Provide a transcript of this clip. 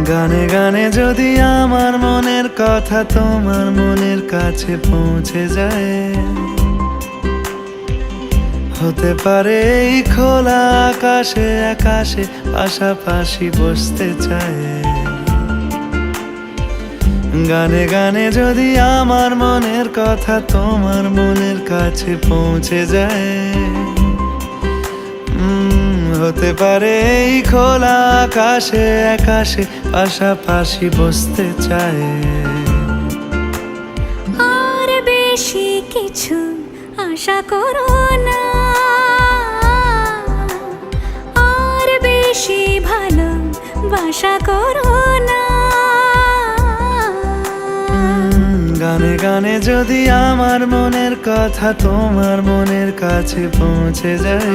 গানে গানে যদি আমার মনের কথা তোমার মনের কাছে পৌঁছে যায়, হতে পারে এই খোলা আকাশে আকাশে পাশাপাশি বসতে চায়। গানে গানে যদি আমার মনের কথা তোমার মনের কাছে পৌঁছে যায়, হতে পারে এই খোলা আকাশে আকাশে পাশাপাশি বসতে চায়। আর বেশি কিছু আশা করো না, আর বেশি ভালোবাসা করো না। গানে গানে যদি আমার মনের কথা তোমার মনের কাছে পৌঁছে যায়,